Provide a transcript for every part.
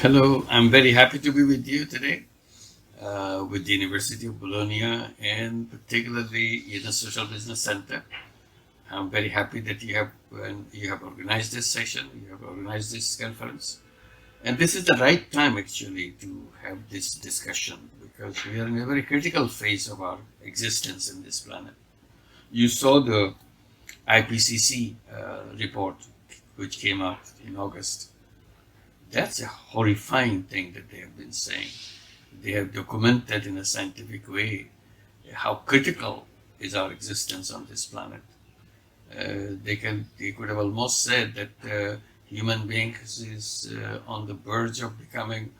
Hello, I'm very happy to be with you today with the University of Bologna and particularly in the Social Business Center. I'm very happy that you have organized this session, you have organized this conference. And this is the right time actually to have this discussion because we are in a very critical phase of our existence in this planet. You saw the IPCC report which came out in August. That's a horrifying thing that they have been saying. They have documented in a scientific way how critical is our existence on this planet. They could have almost said that human beings is on the verge of becoming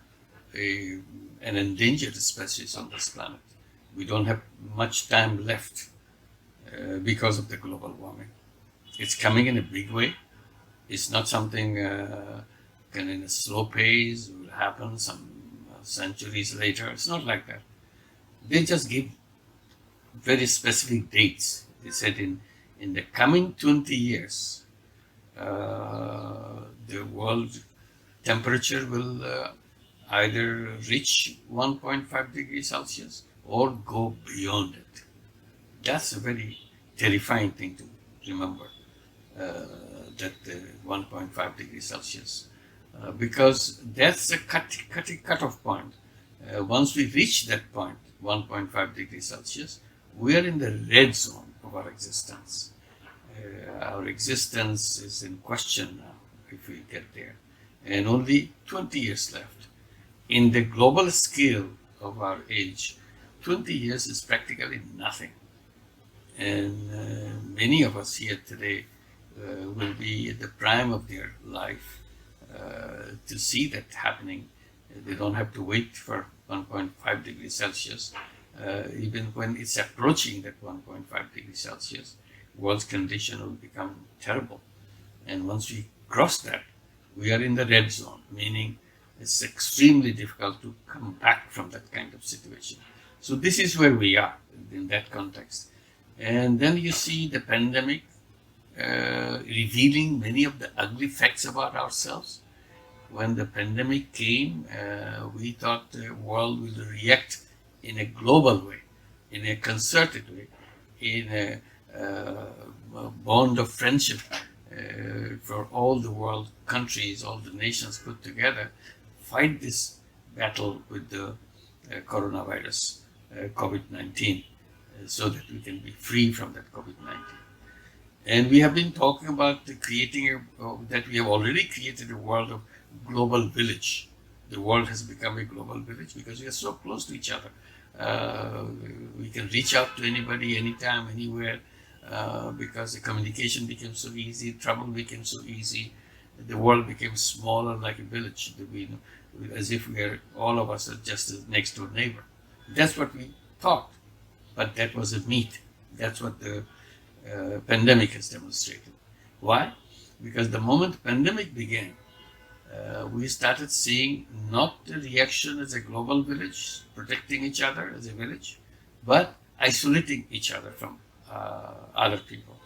an endangered species on this planet. We don't have much time left because of the global warming. It's coming in a big way. It's not something in a slow pace will happen some centuries later. It's not like that. They just give very specific dates. They said in the coming 20 years, the world temperature will either reach 1.5 degrees Celsius or go beyond it. That's a very terrifying thing to remember, that 1.5 degrees Celsius. Because that's a cutoff point. Once we reach that point, 1.5 degrees Celsius, we are in the red zone of our existence. Our existence is in question now if we get there. And only 20 years left. In the global scale of our age, 20 years is practically nothing. And many of us here today will be at the prime of their life to see that happening. They don't have to wait for 1.5 degrees Celsius. Even when it's approaching that 1.5 degrees Celsius, world's condition will become terrible. And once we cross that, we are in the red zone, meaning it's extremely difficult to come back from that kind of situation. So this is where we are in that context. And then you see the pandemic revealing many of the ugly facts about ourselves. When the pandemic came, we thought the world will react in a global way, in a concerted way, in a bond of friendship for all the world countries, all the nations put together, fight this battle with the coronavirus, COVID-19, so that we can be free from that COVID-19. And we have been talking about creating that we have already created a world of global village. The world has become a global village because we are so close to each other. We can reach out to anybody, anytime, anywhere, because the communication became so easy, travel became so easy. The world became smaller, like a village, as if all of us are just a next door neighbor. That's what we thought, but that was a myth. That's what the pandemic has demonstrated. Why? Because the moment the pandemic began, we started seeing not the reaction as a global village, protecting each other as a village, but isolating each other from other people.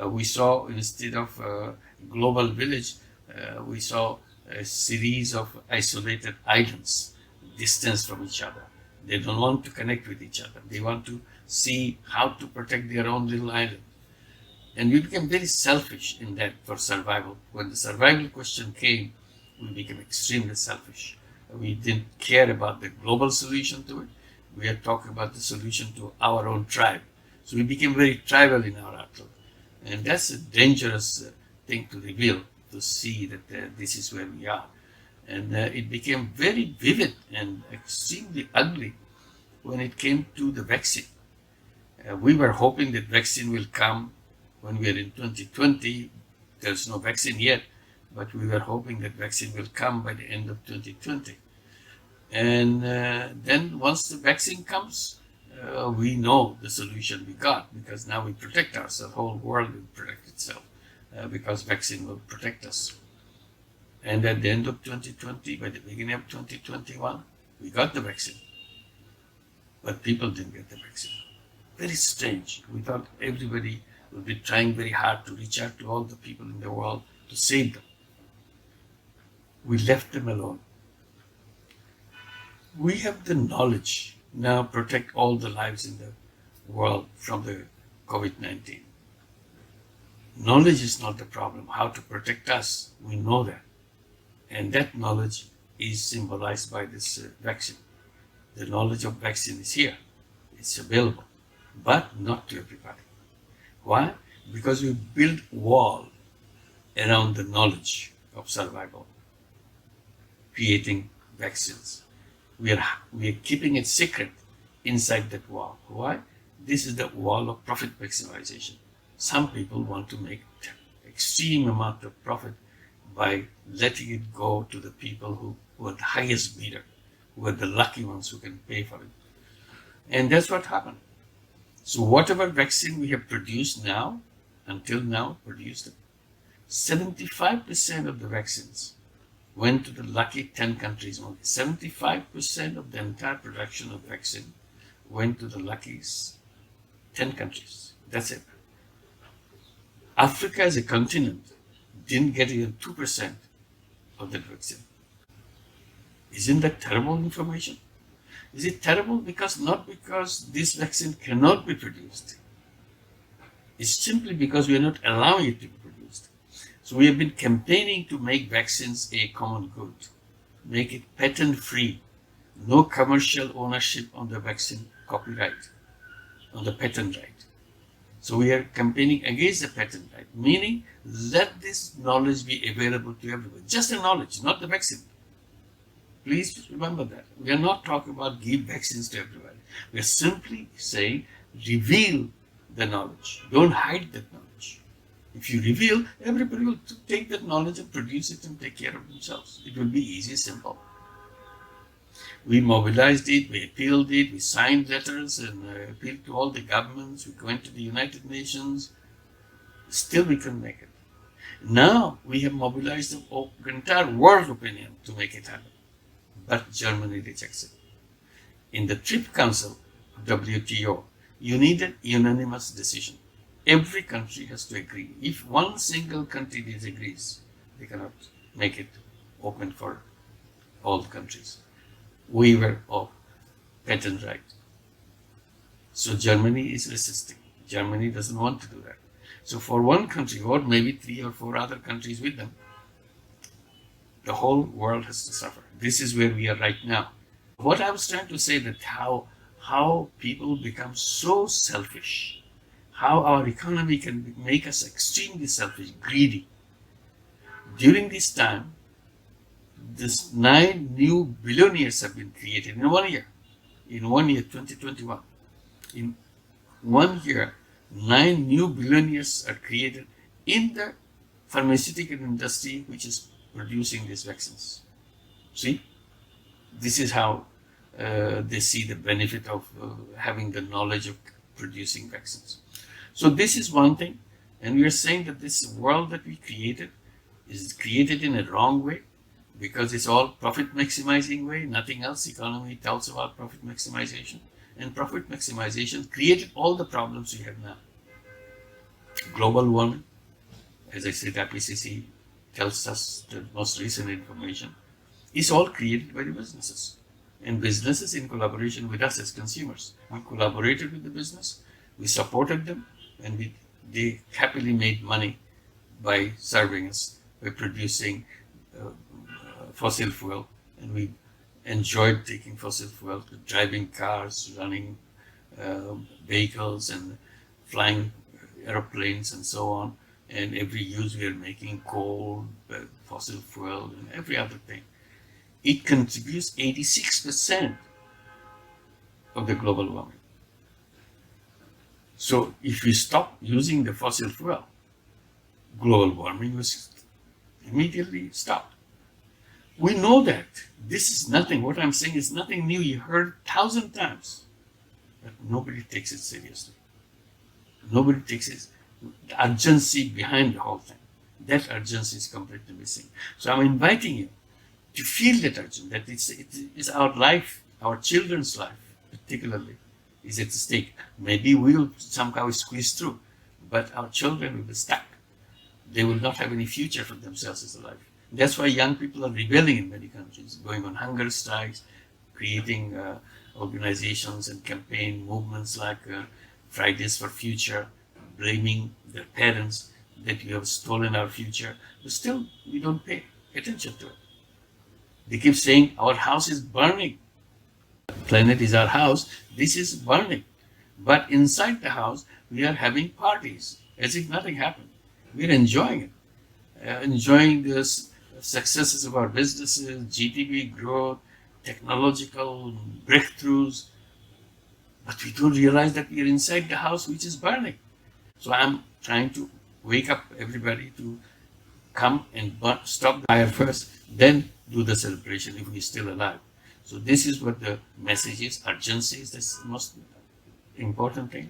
We saw, instead of a global village, we saw a series of isolated islands, distance from each other. They don't want to connect with each other. They want to see how to protect their own little island. And we became very selfish in that for survival. When the survival question came, we became extremely selfish. We didn't care about the global solution to it. We are talking about the solution to our own tribe. So we became very tribal in our outlook. And that's a dangerous thing to reveal, to see that this is where we are. And it became very vivid and extremely ugly when it came to the vaccine. We were hoping that vaccine will come when we are in 2020. There's no vaccine yet, but we were hoping that vaccine will come by the end of 2020. And then once the vaccine comes, we know the solution we got, because now we protect ourselves. The whole world will protect itself because vaccine will protect us. And at the end of 2020, by the beginning of 2021, we got the vaccine. But people didn't get the vaccine. Very strange. We thought everybody would be trying very hard to reach out to all the people in the world to save them. We left them alone. We have the knowledge now protect all the lives in the world from the COVID-19. Knowledge is not the problem. How to protect us, we know that. And that knowledge is symbolized by this vaccine. The knowledge of vaccine is here. It's available, but not to everybody. Why? Because we build wall around the knowledge of survival, creating vaccines. We are keeping it secret inside that wall. Why? This is the wall of profit maximization. Some people want to make extreme amount of profit by letting it go to the people who are the highest bidder, who are the lucky ones who can pay for it. And that's what happened. So whatever vaccine we have produced now, until now, 75% of the vaccines went to the lucky 10 countries only. 75% of the entire production of vaccine went to the lucky 10 countries. That's it. Africa as a continent didn't get even 2% of that vaccine. Isn't that terrible information? Is it terrible not because this vaccine cannot be produced? It's simply because we are not allowing it to be produced. So we have been campaigning to make vaccines a common good, make it patent-free, no commercial ownership on the vaccine copyright, on the patent right. So we are campaigning against the patent right, meaning let this knowledge be available to everyone. Just the knowledge, not the vaccine. Please remember that. We are not talking about give vaccines to everybody. We are simply saying reveal the knowledge. Don't hide that knowledge. If you reveal, everybody will take that knowledge and produce it and take care of themselves. It will be easy, simple. We mobilized it, we appealed it, we signed letters and appealed to all the governments. We went to the United Nations. Still we couldn't make it. Now we have mobilized the entire world opinion to make it happen. But Germany rejects it. In the TRIP Council, WTO, you need a unanimous decision. Every country has to agree. If one single country disagrees, they cannot make it open for all countries. We were of patent right. So Germany is resisting. Germany doesn't want to do that. So for one country, or maybe 3 or 4 other countries with them, the whole world has to suffer. This is where we are right now. What I was trying to say that how people become so selfish, how our economy can make us extremely selfish, greedy. During this time, this 9 new billionaires have been created in 1 year. In 1 year, 2021. In 1 year, 9 new billionaires are created in the pharmaceutical industry, which is producing these vaccines. See, this is how they see the benefit of having the knowledge of producing vaccines. So this is one thing, and we are saying that this world that we created is created in a wrong way, because it's all profit maximizing way, nothing else. Economy tells about profit maximization, and profit maximization created all the problems we have now. Global warming, as I said, IPCC tells us the most recent information, is all created by the businesses. And businesses in collaboration with us as consumers. We collaborated with the business, we supported them, and they happily made money by serving us, by producing fossil fuel. And we enjoyed taking fossil fuel, driving cars, running vehicles and flying airplanes and so on. And every use we are making coal, fossil fuel, and every other thing. It contributes 86% of the global warming. So if we stop using the fossil fuel, global warming was immediately stopped. We know that this is nothing. What I'm saying is nothing new. You heard 1,000 times, but nobody takes it seriously. Nobody takes it. The urgency behind the whole thing. That urgency is completely missing. So I'm inviting you to feel that urgency, that it's our life, our children's life particularly, is at stake. Maybe we will somehow squeeze through, but our children will be stuck. They will not have any future for themselves as a life. That's why young people are rebelling in many countries, going on hunger strikes, creating organizations and campaign movements like Fridays for Future, blaming their parents that you have stolen our future, but still we don't pay attention to it. They keep saying our house is burning. The planet is our house, this is burning. But inside the house, we are having parties as if nothing happened. We're enjoying it, enjoying the successes of our businesses, GDP growth, technological breakthroughs, but we don't realize that we are inside the house which is burning. So I'm trying to wake up everybody to come and stop the fire first, then do the celebration if we're still alive. So this is what the message is. Urgency is the most important thing.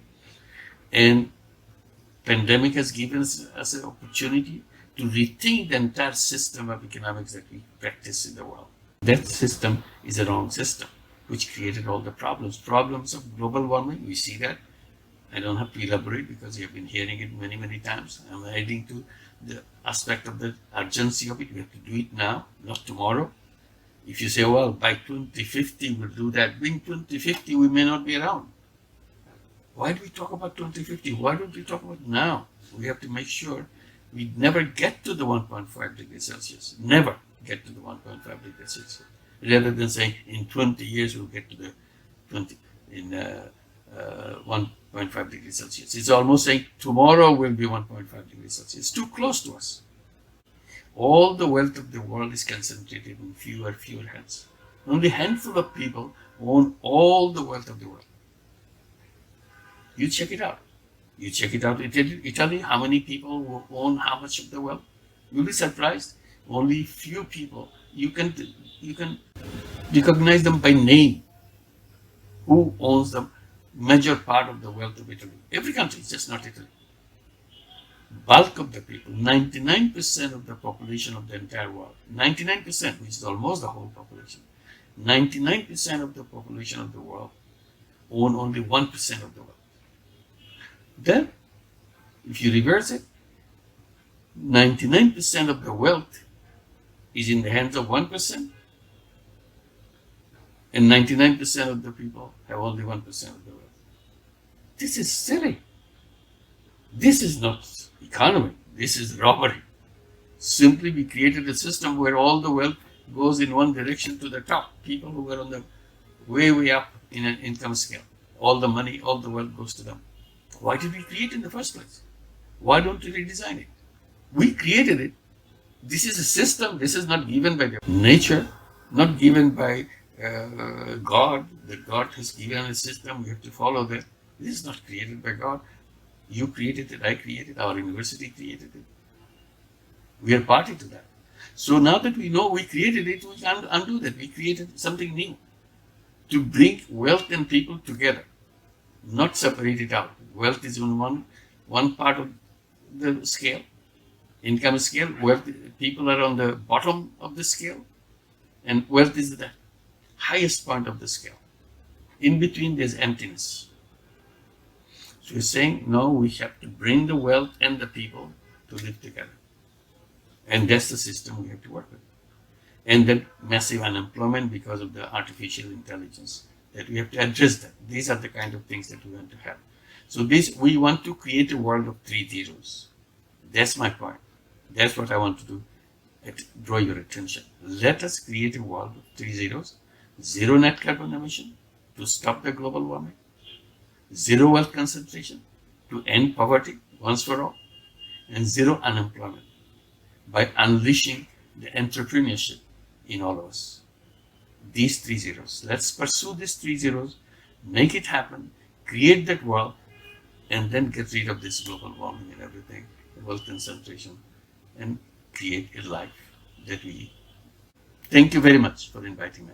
And pandemic has given us an opportunity to rethink the entire system of economics that we practice in the world. That system is a wrong system, which created all the problems. Problems of global warming, we see that. I don't have to elaborate because you have been hearing it many, many times. I'm adding to the aspect of the urgency of it. We have to do it now, not tomorrow. If you say, well, by 2050 we'll do that, in 2050 we may not be around. Why do we talk about 2050? Why don't we talk about now? We have to make sure we never get to the 1.5 degrees Celsius. Never get to the 1.5 degrees Celsius. Rather than saying in 20 years we'll get to the 1.5 degrees Celsius. It's almost saying tomorrow will be 1.5 degrees Celsius. It's too close to us. All the wealth of the world is concentrated in fewer hands. Only a handful of people own all the wealth of the world. You check it out. You check it out in Italy, how many people own how much of the wealth? You'll be surprised. Only few people. You can recognize them by name. Who owns the major part of the wealth of Italy? Every country, just not Italy. Bulk of the people, 99% of the population of the entire world, 99%, which is almost the whole population, 99% of the population of the world own only 1% of the wealth. Then, if you reverse it, 99% of the wealth is in the hands of 1%, and 99% of the people have only 1% of the wealth. This is silly. This is not economy. This is robbery. Simply we created a system where all the wealth goes in one direction to the top. People who are on the way up in an income scale. All the money, all the wealth goes to them. Why did we create it in the first place? Why don't we redesign it? We created it. This is a system. This is not given by nature, not given by God. That God has given a system. We have to follow that. This is not created by God. You created it, I created it, our university created it. We are party to that. So now that we know we created it, we can undo that. We created something new to bring wealth and people together, not separate it out. Wealth is on one part of the scale, income scale. Wealth, people are on the bottom of the scale, and wealth is the highest point of the scale. In between, there's emptiness. So we're saying, no, we have to bring the wealth and the people to live together. And that's the system we have to work with. And then massive unemployment because of the artificial intelligence, that we have to address that. These are the kind of things that we want to have. So we want to create a world of 3 zeros. That's my point. That's what I want to do. Draw your attention. Let us create a world of 3 zeros. 0 net carbon emission to stop the global warming. 0 wealth concentration to end poverty once for all. And 0 unemployment by unleashing the entrepreneurship in all of us. These 3 zeros. Let's pursue these 3 zeros, make it happen, create that world, and then get rid of this global warming and everything, the wealth concentration, and create a life that we. Thank you very much for inviting me.